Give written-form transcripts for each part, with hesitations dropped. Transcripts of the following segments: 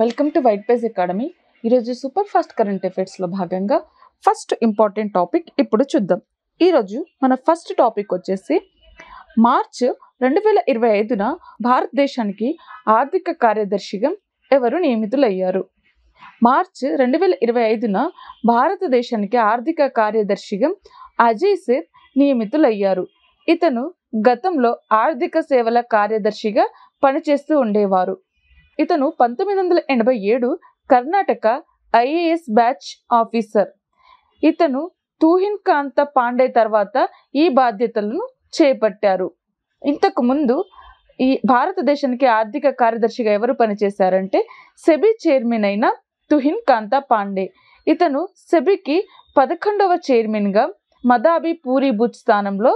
Welcome to white page academy. ఈరోజు super fast current అఫైర్స్లో భాగంగా first important topic ఇప్పుడు చూద్దాం. ఈరోజు మన ఫస్ట్ టాపిక్ వచ్చేసి మార్చ్ 2025న భారతదేశానికి ఆర్థిక కార్యదర్శిగా ఎవరు నియమితులయ్యారు? మార్చ్ 2025న భారతదేశానికి ఆర్థిక కార్యదర్శిగా అజయ్ సేత్ నియమితులయ్యారు. ఇతను గతంలో ఆర్థిక సేవల కార్యదర్శిగా పనిచేస్తూ ఉండేవారు. ఇతను 1987 కర్ణాటక ఐఏఎస్ బ్యాచ్ ఆఫీసర్. ఇతను తుహిన్ కాంత పాండే తర్వాత ఈ బాధ్యతలను చేపట్టారు. ఇంతకు ముందు ఈ భారతదేశానికి ఆర్థిక కార్యదర్శిగా ఎవరు పనిచేశారంటే సెబీ చైర్మన్ అయిన తుహిన్ కాంత పాండే. ఇతను సెబీకి 11వ చైర్మన్గా మదాబి పూరి బుచ్ స్థానంలో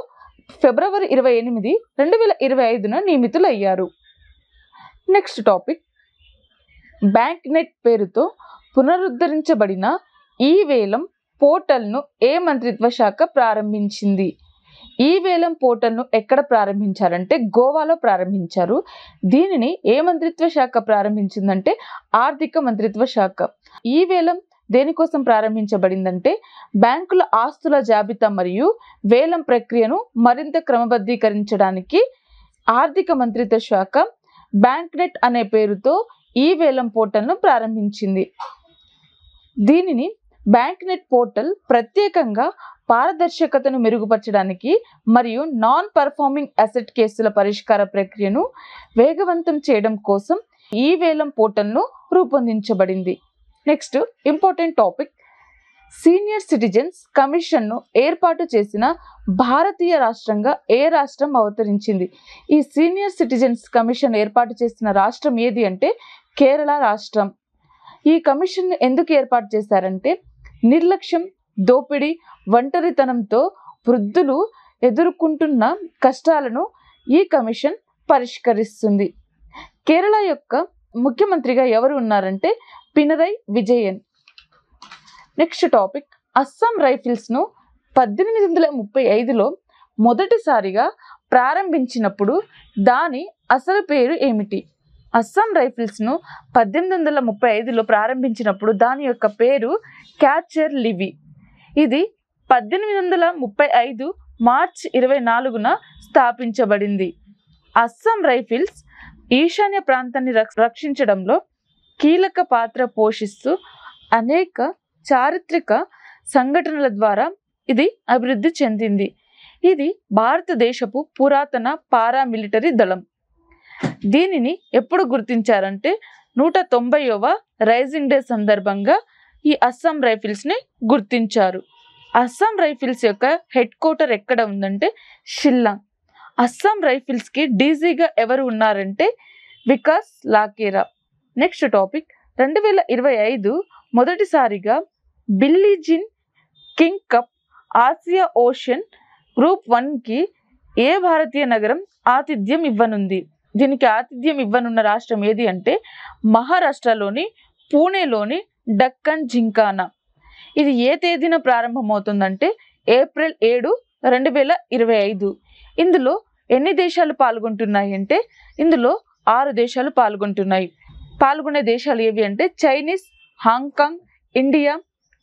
ఫిబ్రవరి 28, 2025న నియమితులయ్యారు. నెక్స్ట్ టాపిక్, బ్యాంక్ నెట్ పేరుతో పునరుద్ధరించబడిన ఈ వేలం పోర్టల్ను ఏ మంత్రిత్వ శాఖ ప్రారంభించింది? ఈ వేలం పోర్టల్ను ఎక్కడ ప్రారంభించారంటే గోవాలో ప్రారంభించారు. దీనిని ఏ మంత్రిత్వ శాఖ ప్రారంభించిందంటే ఆర్థిక మంత్రిత్వ శాఖ. ఈ వేలం దేనికోసం ప్రారంభించబడిందంటే బ్యాంకుల ఆస్తుల జాబితా మరియు వేలం ప్రక్రియను మరింత క్రమబద్ధీకరించడానికి ఆర్థిక మంత్రిత్వ శాఖ బ్యాంక్ నెట్ అనే పేరుతో ఈ వేలం పోర్టల్ను ప్రారంభించింది. దీనిని బ్యాంక్ నెట్ పోర్టల్ ప్రత్యేకంగా పారదర్శకతను మెరుగుపరచడానికి మరియు నాన్ పర్ఫార్మింగ్ అసెట్ కేసుల పరిష్కార ప్రక్రియను వేగవంతం చేయడం కోసం ఈ వేలం పోర్టల్ను రూపొందించబడింది. Next important topic, senior citizens కమిషన్ను ఏర్పాటు చేసిన భారతీయ రాష్ట్రంగా ఏ రాష్ట్రం అవతరించింది? ఈ సీనియర్ సిటిజన్స్ కమిషన్ ఏర్పాటు చేసిన రాష్ట్రం ఏది అంటే కేరళ రాష్ట్రం. ఈ కమిషన్ను ఎందుకు ఏర్పాటు చేశారంటే నిర్లక్ష్యం, దోపిడీ, ఒంటరితనంతో వృద్ధులు ఎదుర్కొంటున్న కష్టాలను ఈ కమిషన్ పరిష్కరిస్తుంది. కేరళ యొక్క ముఖ్యమంత్రిగా ఎవరు ఉన్నారంటే పినరై విజయన్. నెక్స్ట్ టాపిక్, అస్సాం రైఫిల్స్ను 1835లో మొదటిసారిగా ప్రారంభించినప్పుడు దాని అసలు పేరు ఏమిటి? అస్సాం రైఫిల్స్ను 1835లో ప్రారంభించినప్పుడు దాని యొక్క పేరు క్యాచర్ లివి. ఇది 1835 మార్చ్ 24న స్థాపించబడింది. అస్సాం రైఫిల్స్ ఈశాన్య ప్రాంతాన్ని రక్షించడంలో కీలక పాత్ర పోషిస్తూ అనేక చారిత్రక సంఘటనల ద్వారా ఇది అభివృద్ధి చెందింది. ఇది భారతదేశపు పురాతన పారామిలిటరీ దళం. దీనిని ఎప్పుడు గుర్తించారంటే 190వ రైజింగ్ డే సందర్భంగా ఈ అస్సాం రైఫిల్స్ని గుర్తించారు. అస్సాం రైఫిల్స్ యొక్క హెడ్ క్వార్టర్ ఎక్కడ ఉందంటే షిల్లాంగ్. అస్సాం రైఫిల్స్కి డీజీగా ఎవరు ఉన్నారంటే వికాస్ లాకేరా. నెక్స్ట్ టాపిక్, 2025 మొదటిసారిగా Billie Jean King cup Asia ocean group 1కి ఏ భారతీయ నగరం ఆతిథ్యం ఇవ్వనుంది? దీనికి ఆతిథ్యం ఇవ్వనున్న రాష్ట్రం ఏది అంటే మహారాష్ట్రలోని పూణేలోని డక్కన్ జింకానా. ఇది ఏ తేదీన ప్రారంభమవుతుందంటే ఏప్రిల్ 7, 2025. ఇందులో ఎన్ని దేశాలు పాల్గొంటున్నాయి అంటే ఇందులో 6 దేశాలు పాల్గొంటున్నాయి. పాల్గొనే దేశాలు ఏవి అంటే Chinese, Hong Kong, India,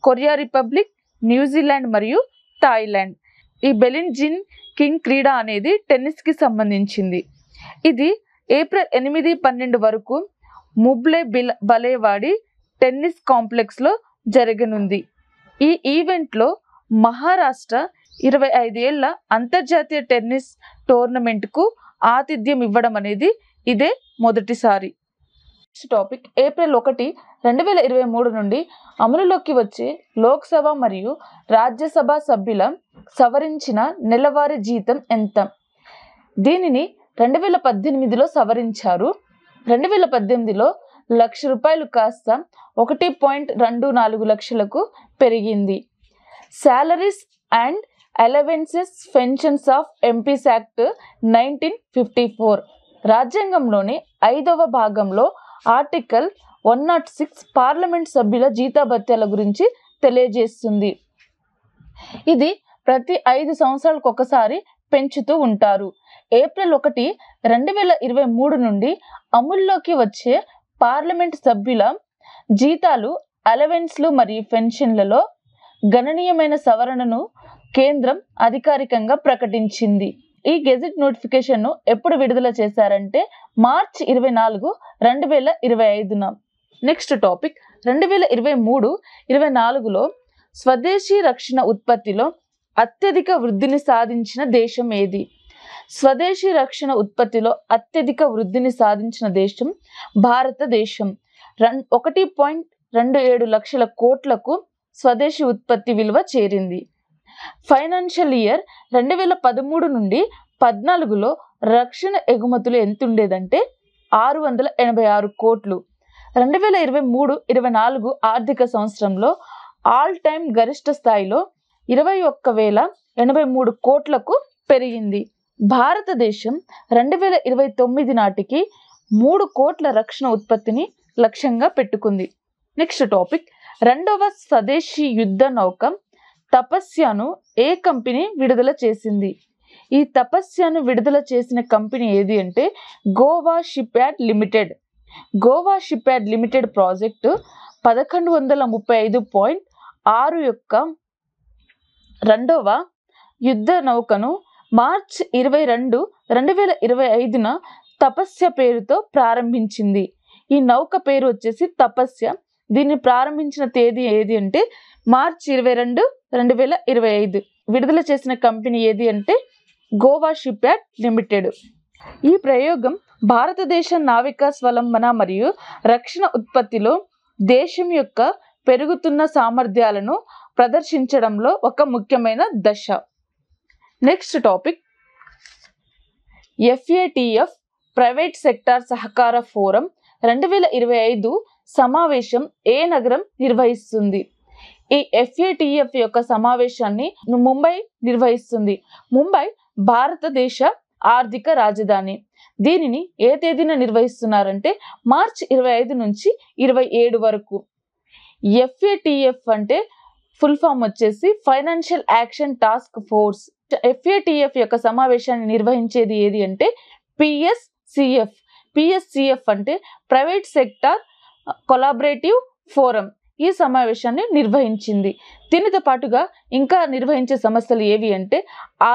Korea republic, New Zealand మరియు థాయిలాండ్. ఈ బిల్లీ జీన్ కింగ్ క్రీడ అనేది టెన్నిస్కి సంబంధించింది. ఇది ఏప్రిల్ 8, 12 వరకు ముబ్లే బలేవాడి టెన్నిస్ కాంప్లెక్స్లో జరగనుంది. ఈ ఈవెంట్లో మహారాష్ట్ర 25 ఏళ్ల అంతర్జాతీయ టెన్నిస్ టోర్నమెంట్కు ఆతిథ్యం ఇవ్వడం అనేది ఇదే మొదటిసారి. నెక్స్ట్ టాపిక్, ఏప్రిల్ 1, 2023 నుండి అమలులోకి వచ్చే లోక్సభ మరియు రాజ్యసభ సభ్యుల సవరించిన నెలవారీ జీతం ఎంత? దీనిని 2018లో సవరించారు. 2018లో ₹1,00,000 కాస్త 1.24 లక్షలకు పెరిగింది. Salaries and allowances pensions of MPs act 1954 రాజ్యాంగంలోని 5వ భాగంలో ఆర్టికల్ 106 పార్లమెంట్ సభ్యుల జీతభత్యాల గురించి తెలియజేస్తుంది. ఇది ప్రతి 5 సంవత్సరాలకు ఒకసారి పెంచుతూ ఉంటారు. ఏప్రిల్ 1, 2023 నుండి అమల్లోకి వచ్చే పార్లమెంట్ సభ్యుల జీతాలు, అలవెన్స్లు మరియు పెన్షన్లలో గణనీయమైన సవరణను కేంద్రం అధికారికంగా ప్రకటించింది. ఈ గెజెట్ నోటిఫికేషన్ను ఎప్పుడు విడుదల చేశారంటే మార్చి 24, 2025న. నెక్స్ట్ టాపిక్ 2023-24లో స్వదేశీ రక్షణ ఉత్పత్తిలో అత్యధిక వృద్ధిని సాధించిన దేశం ఏది? స్వదేశీ రక్షణ ఉత్పత్తిలో అత్యధిక వృద్ధిని సాధించిన దేశం భారతదేశం. 1.27 లక్షల కోట్లకు స్వదేశీ ఉత్పత్తి విలువ చేరింది. ఫైనాన్షియల్ ఇయర్ 2013-14లో రక్షణ ఎగుమతులు ఎంత ఉండేదంటే 686 కోట్లు. 2023-24 ఆర్థిక సంవత్సరంలో ఆల్ టైమ్ గరిష్ట స్థాయిలో 21,083 కోట్లకు పెరిగింది. భారతదేశం 2029 నాటికి 3 కోట్ల రక్షణ ఉత్పత్తిని లక్ష్యంగా పెట్టుకుంది. నెక్స్ట్ టాపిక్ 2వ స్వదేశీ యుద్ధ నౌక తపస్యను ఏ కంపెనీ విడుదల చేసింది? ఈ తపస్యను విడుదల చేసిన కంపెనీ ఏది అంటే Goa ship yard limited. Goa ship yard limited project 1135.6 యొక్క 2వ యుద్ధ నౌకను మార్చి 22, 2025న తపస్య పేరుతో ప్రారంభించింది. ఈ నౌక పేరు వచ్చేసి తపస్య. దీన్ని ప్రారంభించిన తేదీ ఏది అంటే మార్చి 22, 2025. విడుదల చేసిన కంపెనీ ఏది అంటే గోవా షిప్ యార్డ్ లిమిటెడ్. ఈ ప్రయోగం భారతదేశ నావికా స్వలంబన మరియు రక్షణ ఉత్పత్తిలో దేశం యొక్క పెరుగుతున్న సామర్థ్యాలను ప్రదర్శించడంలో ఒక ముఖ్యమైన దశ. Next topic FATF private sector సహకార ఫోరం 2025 సమావేశం ఏ నగరం నిర్వహిస్తుంది? ఈ FATF యొక్క సమావేశాన్ని ముంబై నిర్వహిస్తుంది. ముంబై భారతదేశ ఆర్థిక రాజధాని. దీనిని ఏ తేదీన నిర్వహిస్తున్నారంటే మార్చి 25 నుంచి 27 వరకు. FATF అంటే ఫుల్ ఫామ్ వచ్చేసి financial action task force. FATF యొక్క సమావేశాన్ని నిర్వహించేది ఏది అంటే PSCF. PSCF అంటే ప్రైవేట్ సెక్టార్ కొలాబరేటివ్ ఫోరం. ఈ సమావేశాన్ని నిర్వహించింది. దీనితో పాటుగా ఇంకా నిర్వహించే సంస్థలు ఏవి అంటే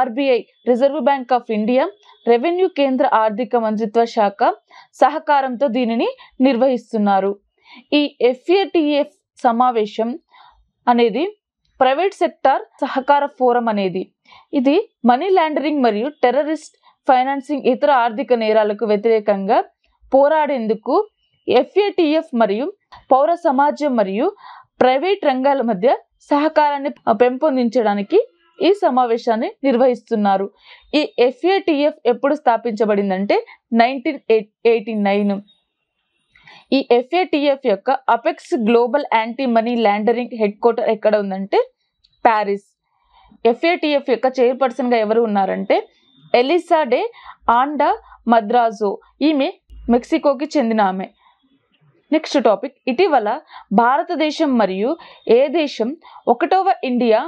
RBI reserve bank of India, revenue కేంద్ర ఆర్థిక మంత్రిత్వ శాఖ సహకారంతో దీనిని నిర్వహిస్తున్నారు. ఈ FATF సమావేశం అనేది ప్రైవేట్ సెక్టార్ సహకార ఫోరం అనేది ఇది మనీ లాండరింగ్ మరియు టెర్రరిస్ట్ ఫైనాన్సింగ్ ఇతర ఆర్థిక నేరాలకు వ్యతిరేకంగా పోరాడేందుకు FATF మరియు పౌర సమాజం మరియు ప్రైవేట్ రంగాల మధ్య సహకారాన్ని పెంపొందించడానికి ఈ సమావేశాన్ని నిర్వహిస్తున్నారు. ఈ FATF ఎప్పుడు స్థాపించబడిందంటే 1989. ఈ FATF యొక్క apex global anti money laundering head quarter ఎక్కడ ఉందంటే ప్యారిస్. FATF యొక్క చైర్పర్సన్గా ఎవరు ఉన్నారంటే ఎలిసా డే ఆండా మద్రాజో. ఈమె మెక్సికోకి చెందిన ఆమె. నెక్స్ట్ టాపిక్ ఇటీవల భారతదేశం మరియు ఏ దేశం 1వ ఇండియా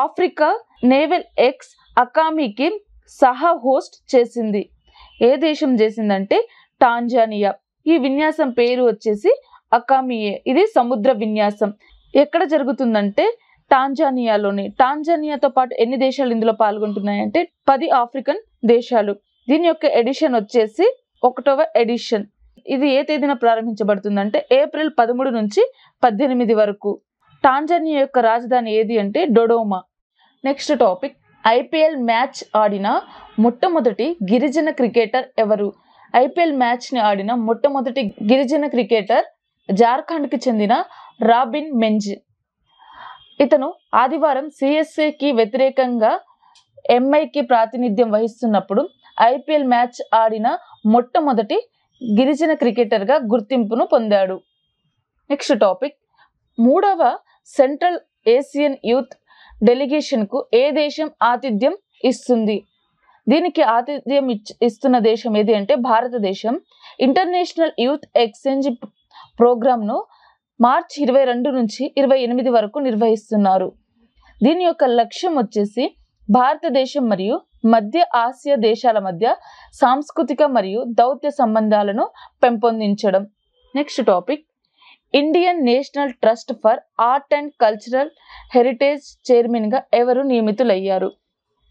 ఆఫ్రికా నేవల్ ఎక్స్ అకామీకి సహా హోస్ట్ చేసింది? ఏ దేశం చేసిందంటే టాంజానియా. ఈ విన్యాసం పేరు వచ్చేసి అకామియే. ఇది సముద్ర విన్యాసం. ఎక్కడ జరుగుతుందంటే టాంజానియాలోని. టాంజానియాతో పాటు ఎన్ని దేశాలు ఇందులో పాల్గొంటున్నాయంటే 10 ఆఫ్రికన్ దేశాలు. దీని యొక్క ఎడిషన్ వచ్చేసి 1వ ఎడిషన్. ఇది ఏ తేదీన ప్రారంభించబడుతుందంటే ఏప్రిల్ 13 నుంచి 18 వరకు. టాంజానియా యొక్క రాజధాని ఏది అంటే డొడోమా. నెక్స్ట్ టాపిక్ IPL మ్యాచ్ ఆడిన మొట్టమొదటి గిరిజన క్రికెటర్ ఎవరు? IPL మ్యాచ్ని ఆడిన మొట్టమొదటి గిరిజన క్రికెటర్ జార్ఖండ్కి చెందిన రాబిన్ మెంజ్. ఇతను ఆదివారం CSAకి వ్యతిరేకంగా MIకి ప్రాతినిధ్యం వహిస్తున్నప్పుడు IPL మ్యాచ్ ఆడిన మొట్టమొదటి గిరిజన క్రికెటర్గా గుర్తింపును పొందాడు. నెక్స్ట్ టాపిక్ 3వ సెంట్రల్ ఏషియన్ యూత్ డెలిగేషన్కు ఏ దేశం ఆతిథ్యం ఇస్తుంది? దీనికి ఆతిథ్యం ఇస్తున్న దేశం ఏది అంటే భారతదేశం. ఇంటర్నేషనల్ యూత్ ఎక్స్చేంజ్ ప్రోగ్రామ్ను మార్చి 22 నుంచి 28 వరకు నిర్వహిస్తున్నారు. దీని యొక్క లక్ష్యం వచ్చేసి భారతదేశం మరియు మధ్య ఆసియా దేశాల మధ్య సాంస్కృతిక మరియు దౌత్య సంబంధాలను పెంపొందించడం. Next topic, Indian national trust for art and cultural heritage చైర్మన్గా ఎవరు నియమితులయ్యారు?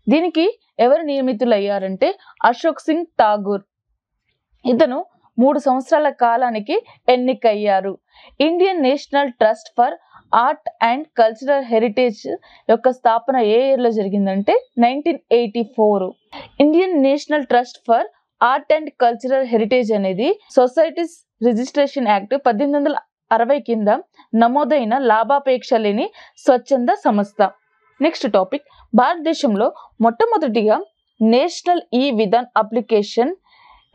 దీనికి ఎవరు నియమితులయ్యారంటే అశోక్ సింగ్ ఠాగూర్. ఇతను 3 సంవత్సరాల కాలానికి ఎన్నికయ్యారు. Indian national trust for art and cultural heritage యొక్క స్థాపన ఏ ఇయర్లో జరిగిందంటే 1984. Indian national trust for art and cultural heritage అనేది సొసైటీస్ రిజిస్ట్రేషన్ యాక్ట్ 1860 కింద నమోదైన లాభాపేక్ష లేని స్వచ్ఛంద సంస్థ. నెక్స్ట్ టాపిక్, భారతదేశంలో మొట్టమొదటిగా నేషనల్ ఈ విధాన్ అప్లికేషన్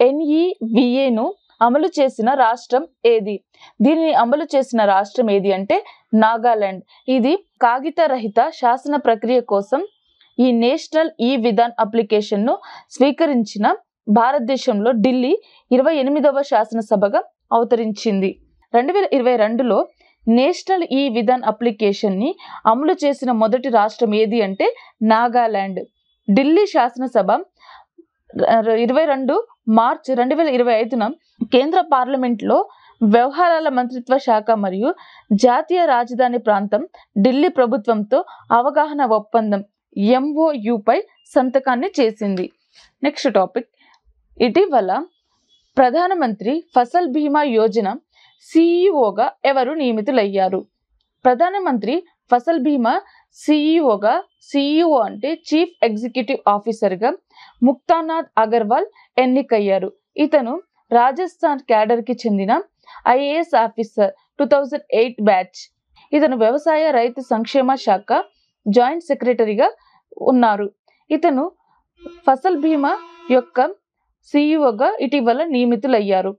NEVAను అమలు చేసిన రాష్ట్రం ఏది? దీనిని అమలు చేసిన రాష్ట్రం ఏది అంటే నాగాలాండ్. ఇది కాగిత రహిత శాసన ప్రక్రియ కోసం ఈ నేషనల్ ఈ విధాన్ అప్లికేషన్ను స్వీకరించిన భారతదేశంలో ఢిల్లీ 28వ శాసనసభగా అవతరించింది. 2022లో నేషనల్ ఈ విధాన్ అప్లికేషన్ని అమలు చేసిన మొదటి రాష్ట్రం ఏది అంటే నాగాలాండ్. ఢిల్లీ శాసనసభ 22 మార్చి 2025న కేంద్ర పార్లమెంట్లో వ్యవహారాల మంత్రిత్వ శాఖ మరియు జాతీయ రాజధాని ప్రాంతం ఢిల్లీ ప్రభుత్వంతో అవగాహన ఒప్పందం MOUపై సంతకాన్ని చేసింది. నెక్స్ట్ టాపిక్, ఇటీవల ప్రధానమంత్రి ఫసల్ బీమా యోజన CEOగా ఎవరు నియమితులయ్యారు? ప్రధానమంత్రి ఫసల్ బీమా CEO అంటే చీఫ్ ఎగ్జిక్యూటివ్ ఆఫీసర్గా ముక్తానాథ్ అగర్వాల్ ఎన్నికయ్యారు. ఇతను రాజస్థాన్ క్యాడర్కి చెందిన IAS ఆఫీసర్, 2008 బ్యాచ్. ఇతను వ్యవసాయ రైతు సంక్షేమ శాఖ జాయింట్ సెక్రటరీగా ఉన్నారు. ఇతను ఫసల్ బీమా యొక్క CEOగా ఇటీవల నియమితులయ్యారు.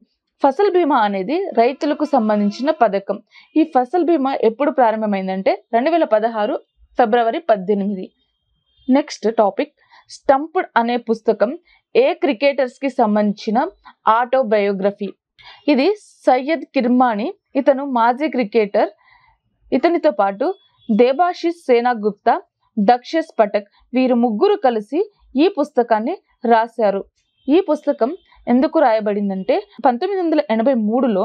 ఫసల్ బీమా అనేది రైతులకు సంబంధించిన పథకం. ఈ ఫసల్ బీమా ఎప్పుడు ప్రారంభమైందంటే 2016 ఫిబ్రవరి 18. నెక్స్ట్ టాపిక్, స్టంప్డ్ అనే పుస్తకం ఏ క్రికెటర్స్కి సంబంధించిన ఆటోబయోగ్రఫీ? ఇది సయ్యద్ కిర్మాణి, ఇతను మాజీ క్రికెటర్. ఇతనితో పాటు దేబాశిష్ సేనగుప్తా, దక్షేష్ పటక్ వీరు ముగ్గురు కలిసి ఈ పుస్తకాన్ని రాశారు. ఈ పుస్తకం ఎందుకు రాయబడిందంటే 1983లో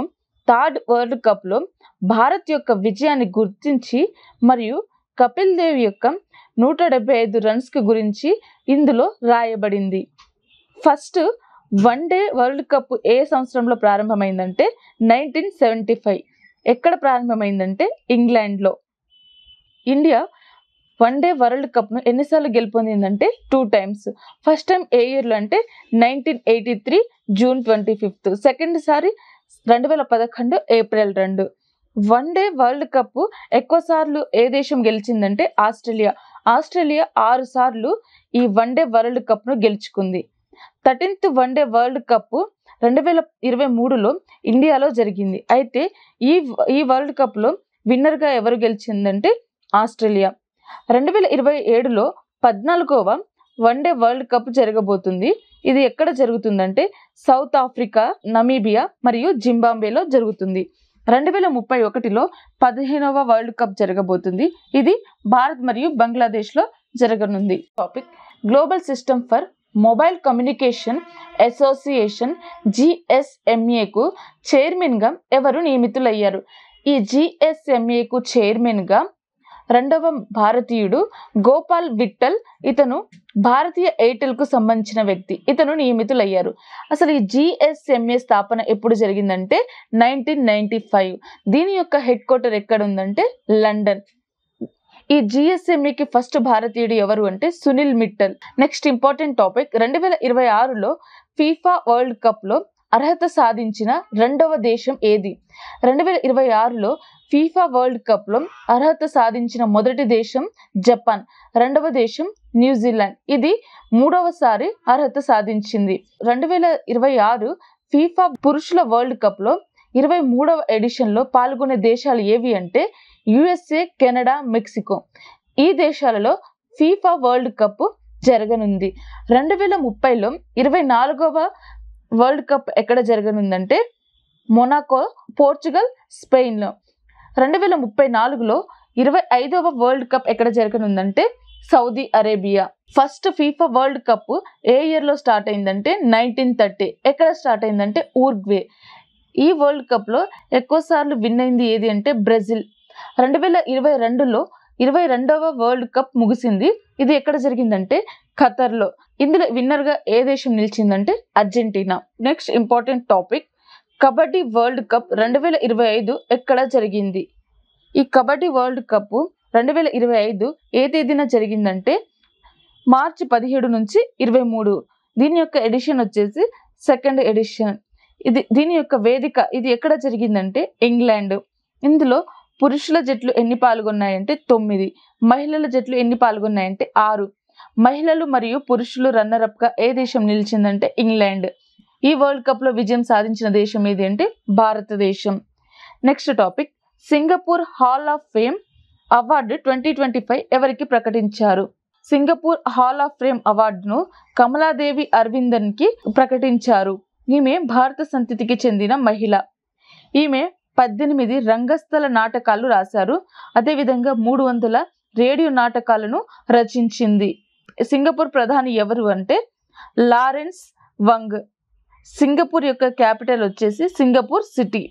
థర్డ్ వరల్డ్ కప్లో భారత్ యొక్క విజయాన్ని గుర్తించి మరియు కపిల్ దేవ్ యొక్క 175 రన్స్కి గురించి ఇందులో రాయబడింది. ఫస్ట్ వన్డే వరల్డ్ కప్ ఏ సంవత్సరంలో ప్రారంభమైందంటే 1975. ఎక్కడ ప్రారంభమైందంటే ఇంగ్లాండ్లో. ఇండియా వన్డే వరల్డ్ కప్ను ఎన్నిసార్లు గెలుపొందిందంటే 2 times. ఫస్ట్ టైం ఏ ఇయర్లో అంటే 1983 జూన్ 25. సెకండ్ సారి 2011 ఏప్రిల్ 2. వన్డే వరల్డ్ కప్ ఎక్కువ సార్లు ఏ దేశం గెలిచిందంటే ఆస్ట్రేలియా. ఆస్ట్రేలియా 6 సార్లు ఈ వన్డే వరల్డ్ కప్ను గెలుచుకుంది. 13th వన్డే వరల్డ్ కప్ 2023లో ఇండియాలో జరిగింది. అయితే ఈ వరల్డ్ కప్లో విన్నర్గా ఎవరు గెలిచిందంటే ఆస్ట్రేలియా. 2027లో 14వ వన్డే వరల్డ్ కప్ జరగబోతుంది. ఇది ఎక్కడ జరుగుతుందంటే సౌత్ ఆఫ్రికా, నమీబియా మరియు జింబాబ్వేలో జరుగుతుంది. 2031లో 15వ వరల్డ్ కప్ జరగబోతుంది. ఇది భారత్ మరియు బంగ్లాదేశ్లో జరగనుంది. Topic, global system for mobile communication association GSMAకు చైర్మన్గా ఎవరు నియమితులయ్యారు? ఈ GSMAకు చైర్మన్గా 2వ భారతీయుడు గోపాల్ విట్టల్, ఇతను భారతీయ ఎయిర్టెల్కు సంబంధించిన వ్యక్తి. ఇతను నియమితులయ్యారు. అసలు ఈ GSMA స్థాపన ఎప్పుడు జరిగిందంటే 1995. దీని యొక్క హెడ్ క్వార్టర్ ఎక్కడ ఉందంటే లండన్. ఈ GSMAకి ఫస్ట్ భారతీయుడు ఎవరు అంటే Sunil Mittal. Next important topic, 2026లో ఫీఫా వరల్డ్ కప్లో అర్హత సాధించిన 2వ దేశం ఏది? 2026లో ఫీఫా వరల్డ్ కప్లో అర్హత సాధించిన మొదటి దేశం జపాన్, 2వ దేశం న్యూజిలాండ్. ఇది 3వసారి అర్హత సాధించింది. 2026 ఫీఫా పురుషుల వరల్డ్ కప్లో 23వ ఎడిషన్లో పాల్గొనే దేశాలు ఏవి అంటే USA, కెనడా, మెక్సికో. ఈ దేశాలలో ఫీఫా వరల్డ్ కప్ జరగనుంది. 2030లో 24వ వరల్డ్ కప్ ఎక్కడ జరగనుందంటే మొనాకో, పోర్చుగల్, స్పెయిన్లో. 2034లో 25వ వరల్డ్ కప్ ఎక్కడ జరగనుందంటే Saudi Arabia. First FIFA world cup ఏ ఇయర్లో స్టార్ట్ అయిందంటే 1930. ఎక్కడ స్టార్ట్ అయిందంటే ఉరుగ్వే. ఈ వరల్డ్ కప్లో ఎక్కువ సార్లు విన్ అయింది ఏది అంటే బ్రెజిల్. 2022లో 22వ వరల్డ్ కప్ ముగిసింది. ఇది ఎక్కడ జరిగిందంటే ఖతర్లో. ఇందులో విన్నర్గా ఏ దేశం నిలిచిందంటే Argentina. Next important topic, kabaddi world cup 2025 ఎక్కడ జరిగింది? ఈ కబడ్డీ వరల్డ్ కప్ 2025 ఏ తేదీన జరిగిందంటే మార్చి 17 నుంచి 23. దీని యొక్క ఎడిషన్ వచ్చేసి సెకండ్ ఎడిషన్. దీని యొక్క వేదిక ఇది ఎక్కడ జరిగిందంటే ఇంగ్లాండ్. ఇందులో పురుషుల జట్లు ఎన్ని పాల్గొన్నాయంటే 9, మహిళల జట్లు ఎన్ని పాల్గొన్నాయంటే 6. మహిళలు మరియు పురుషులు రన్నర్ గా ఏ దేశం నిలిచిందంటే ఇంగ్లాండ్. ఈ వరల్డ్ కప్ లో విజయం సాధించిన దేశం ఏది అంటే భారతదేశం. Next topic, Singapore hall of fame award 2025 ఎవరికి ప్రకటించారు? సింగపూర్ హాల్ ఆఫ్ ఫేమ్ అవార్డును కమలాదేవి అరవిందన్ కి ప్రకటించారు. ఈమె భారత సంతతికి చెందిన మహిళ. ఈమె 18 రంగస్థల నాటకాలు రాశారు. అదేవిధంగా 300 రేడియో నాటకాలను రచించింది. సింగపూర్ ప్రధాని ఎవరు అంటే లారెన్స్ వంగ్. సింగపూర్ యొక్క క్యాపిటల్ వచ్చేసి సింగపూర్ సిటీ.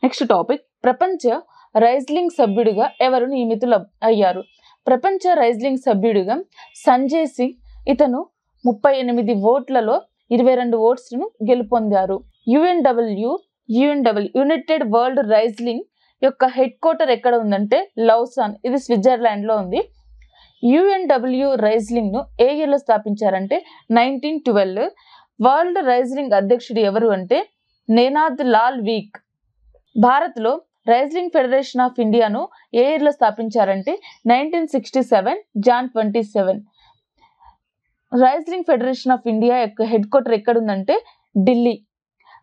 నెక్స్ట్ టాపిక్, ప్రపంచ రైజ్లింగ్ సభ్యుడిగా ఎవరు నియమితులు అయ్యారు? ప్రపంచ రైజ్లింగ్ సభ్యుడిగా సంజయ్ సింగ్. ఇతను 38 ఓట్లలో 22 ఓట్స్ను గెలుపొందారు. యుఎన్డబ్ల్యూ యునైటెడ్ వరల్డ్ రైజ్లింగ్ యొక్క హెడ్ క్వార్టర్ ఎక్కడ ఉందంటే లౌసాన్. ఇది స్విట్జర్లాండ్ లో ఉంది. యుఎన్డబ్ల్యూ రైజ్లింగ్ ను ఏ ఇయర్ లో స్థాపించారంటే 1912. వరల్డ్ రైజ్లింగ్ అధ్యక్షుడు ఎవరు అంటే నేనాద్ లాల్ వీక్. భారత్ లో రైజ్లింగ్ ఫెడరేషన్ ఆఫ్ ఇండియాను ఏ ఇయర్ లో స్థాపించారంటే 1967 జాన్ 27. రైజ్లింగ్ ఫెడరేషన్ ఆఫ్ ఇండియా యొక్క హెడ్ క్వార్టర్ ఎక్కడ ఉందంటే ఢిల్లీ.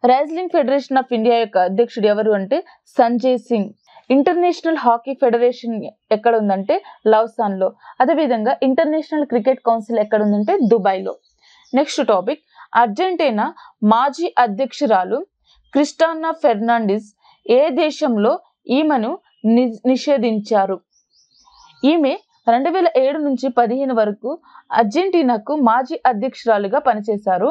రైజ్లింగ్ ఫెడరేషన్ ఆఫ్ ఇండియా యొక్క అధ్యక్షుడు ఎవరు అంటే Sanjay Singh. International hockey federation ఎక్కడ ఉందంటే లౌసాన్ లో. అదేవిధంగా ఇంటర్నేషనల్ క్రికెట్ కౌన్సిల్ ఎక్కడ ఉందంటే దుబాయ్లో. నెక్స్ట్ టాపిక్, అర్జెంటీనా మాజీ అధ్యక్షురాలు క్రిస్టినా ఫెర్నాండిస్ ఏ దేశంలో ఈమెను నిషేధించారు? ఈమె 2007 నుంచి 2015 వరకు అర్జెంటీనాకు మాజీ అధ్యక్షురాలుగా పనిచేశారు.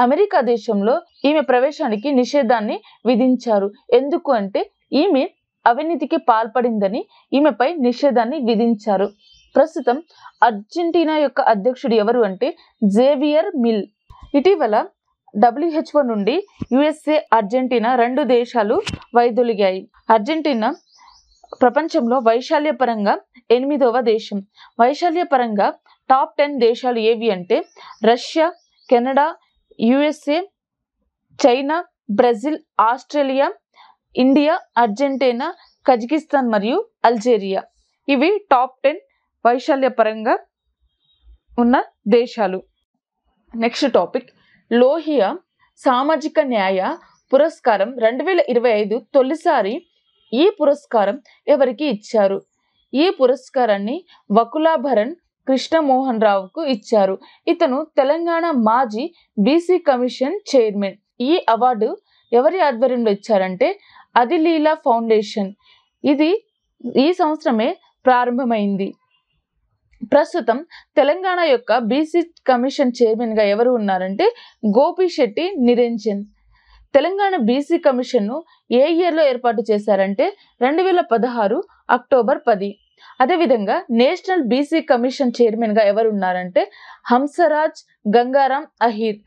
అమెరికా దేశంలో ఈమె ప్రవేశానికి నిషేధాన్ని విధించారు. ఎందుకు అంటే ఈమె అవినీతికి పాల్పడిందని ఈమెపై నిషేధాన్ని విధించారు. ప్రస్తుతం అర్జెంటీనా యొక్క అధ్యక్షుడు ఎవరు అంటే జేవియర్ మిల్. ఇటీవల WHO నుండి USA, అర్జెంటీనా 2 దేశాలు వైదొలిగాయి. అర్జెంటీనా ప్రపంచంలో వైశాల్యపరంగా 8వ దేశం. వైశాల్యపరంగా టాప్ 10 దేశాలు ఏవి అంటే Russia, Canada, USA, China, Brazil, Australia, India, Argentina, Kazakhstan మరియు అల్జీరియా. ఇవి టాప్ 10 వైశాల్యపరంగా ఉన్న దేశాలు. నెక్స్ట్ టాపిక్, లోహియా సామాజిక న్యాయ పురస్కారం 2025 తొలిసారి ఈ పురస్కారం ఎవరికి ఇచ్చారు? ఈ పురస్కారాన్ని వకులాభరణ్ కృష్ణమోహన్ రావుకు ఇచ్చారు. ఇతను తెలంగాణ మాజీ బీసీ కమిషన్ చైర్మన్. ఈ అవార్డు ఎవరి ఆధ్వర్యంలో ఇచ్చారంటే అదిలీలా ఫౌండేషన్. ఇది ఈ సంవత్సరమే ప్రారంభమైంది. ప్రస్తుతం తెలంగాణ యొక్క బీసీ కమిషన్ చైర్మన్ గా ఎవరు ఉన్నారంటే గోపిశెట్టి నిరంజన్. తెలంగాణ బీసీ కమిషన్ ను ఏ ఇయర్ లో ఏర్పాటు చేశారంటే 2016 అక్టోబర్ 10. అదేవిధంగా నేషనల్ బీసీ కమిషన్ చైర్మన్ గా ఎవరు ఉన్నారంటే Hansraj Gangaram Ahir.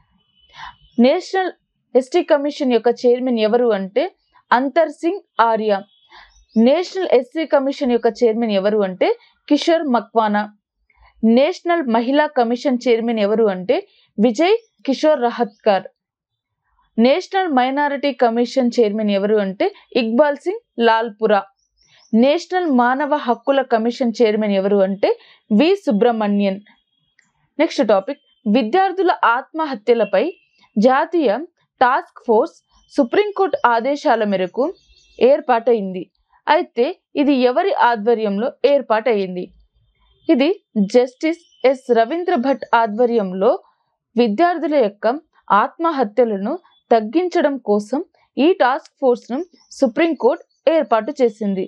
National ST commission యొక్క చైర్మన్ ఎవరు అంటే Antar Singh Arya. National SC commission యొక్క చైర్మన్ ఎవరు అంటే కిషోర్ మక్వానా. నేషనల్ మహిళా కమిషన్ చైర్మన్ ఎవరు అంటే Vijay Kishore Rahatkar. National minority commission chairman ఎవరు అంటే ఇక్బాల్ సింగ్ లాల్పురా. నేషనల్ మానవ హక్కుల కమిషన్ చైర్మన్ ఎవరు అంటే వి సుబ్రహ్మణ్యన్. నెక్స్ట్ టాపిక్, విద్యార్థుల ఆత్మహత్యలపై జాతీయ టాస్క్ ఫోర్స్ సుప్రీంకోర్టు ఆదేశాల మేరకు ఏర్పాటైంది. అయితే ఇది ఎవరి ఆధ్వర్యంలో ఏర్పాటైంది? ఇది జస్టిస్ ఎస్ రవీంద్ర భట్ ఆధ్వర్యంలో విద్యార్థుల యొక్క ఆత్మహత్యలను తగ్గించడం కోసం ఈ టాస్క్ ఫోర్స్ను సుప్రీంకోర్టు ఏర్పాటు చేసింది.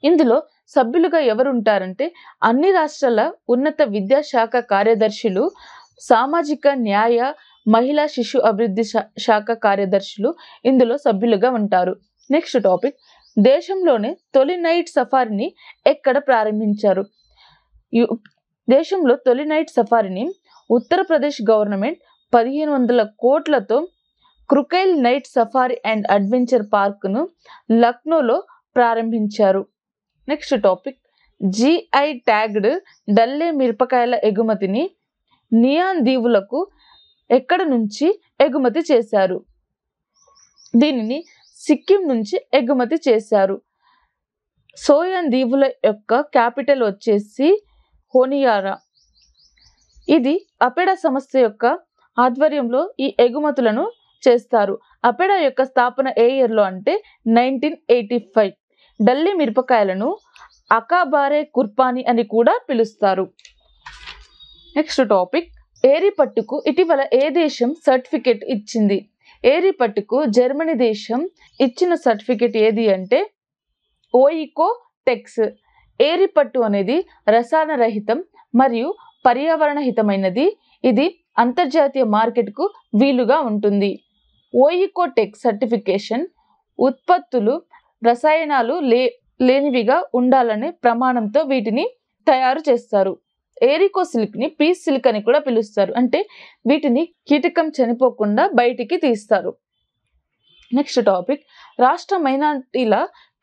ఇందులో సభ్యులుగా ఎవరు ఉంటారంటే అన్ని రాష్ట్రాల ఉన్నత విద్యాశాఖ కార్యదర్శులు, సామాజిక న్యాయ మహిళా శిశు అభివృద్ధి శాఖ కార్యదర్శులు ఇందులో సభ్యులుగా ఉంటారు. నెక్స్ట్ టాపిక్, దేశంలోనే తొలి నైట్ సఫారీని ఎక్కడ ప్రారంభించారు? దేశంలో తొలి నైట్ సఫారీని ఉత్తరప్రదేశ్ గవర్నమెంట్ 1500 కోట్లతో క్రుకైల్ నైట్ సఫారీ అండ్ అడ్వెంచర్ పార్క్ను లక్నోలో ప్రారంభించారు. నెక్స్ట్ టాపిక్, జిఐ ట్యాగ్డ్ డల్లే మిరపకాయల ఎగుమతిని నియాన్ దీవులకు ఎక్కడ నుంచి ఎగుమతి చేశారు? దీనిని సిక్కిం నుంచి ఎగుమతి చేశారు. సోయాన్ దీవుల యొక్క క్యాపిటల్ వచ్చేసి హోనియారా. ఇది అపెడా సంస్థ యొక్క ఆధ్వర్యంలో ఈ ఎగుమతులను చేస్తారు. అపెడా యొక్క స్థాపన ఏ ఇయర్లో అంటే 1985. ఢిల్లీ మిరపకాయలను అకాబారే కుర్పాని అని కూడా పిలుస్తారు. నెక్స్ట్ టాపిక్, ఏరి పట్టుకు ఇటీవల ఏ దేశం సర్టిఫికేట్ ఇచ్చింది? ఏరి పట్టుకు జర్మనీ దేశం ఇచ్చిన సర్టిఫికేట్ ఏది అంటే ఓయికో టెక్స్. ఏరి పట్టు అనేది రసాయన రహితం మరియు పర్యావరణ హితమైనది. ఇది అంతర్జాతీయ మార్కెట్కు వీలుగా ఉంటుంది. ఓయికో టెక్ సర్టిఫికేషన్ ఉత్పత్తులు రసాయనాలు లేనివిగా ఉండాలనే ప్రమాణంతో వీటిని తయారు చేస్తారు. ఏరికో సిల్క్ని పీస్ సిల్క్ అని కూడా పిలుస్తారు. అంటే వీటిని కీటకం చనిపోకుండా బయటికి తీస్తారు. నెక్స్ట్ టాపిక్, రాష్ట్ర మైనారిటీల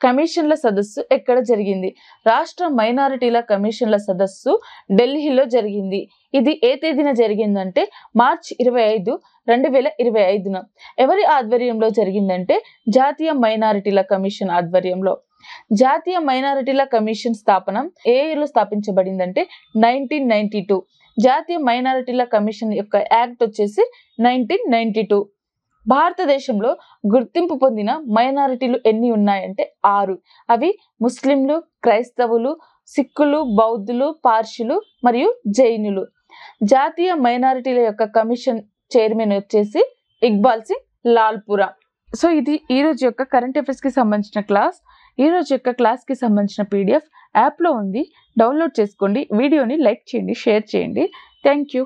కమిషన్ల సదస్సు ఎక్కడ జరిగింది? రాష్ట్ర మైనారిటీల కమిషన్ల సదస్సు ఢిల్లీలో జరిగింది. ఇది ఏ తేదీన జరిగిందంటే మార్చి 25, 2025న. ఎవరి ఆధ్వర్యంలో జరిగిందంటే జాతీయ మైనారిటీల కమిషన్ ఆధ్వర్యంలో. జాతీయ మైనారిటీల కమిషన్ స్థాపన ఏ ఇయర్లో స్థాపించబడిందంటే 1992. జాతీయ మైనారిటీల కమిషన్ యొక్క యాక్ట్ వచ్చేసి 1992. భారతదేశంలో గుర్తింపు పొందిన మైనారిటీలు ఎన్ని ఉన్నాయంటే 6. అవి ముస్లింలు, క్రైస్తవులు, సిక్కులు, బౌద్ధులు, పార్షులు మరియు జైనులు. జాతీయ మైనారిటీల యొక్క కమిషన్ చైర్మన్ వచ్చేసి ఇక్బాల్ సింగ్ లాల్పురా. సో ఇది ఈరోజు యొక్క కరెంట్ అఫైర్స్కి సంబంధించిన క్లాస్. ఈరోజు యొక్క క్లాస్కి సంబంధించిన PDF యాప్లో ఉంది, డౌన్లోడ్ చేసుకోండి. వీడియోని లైక్ చేయండి, షేర్ చేయండి. Thank you.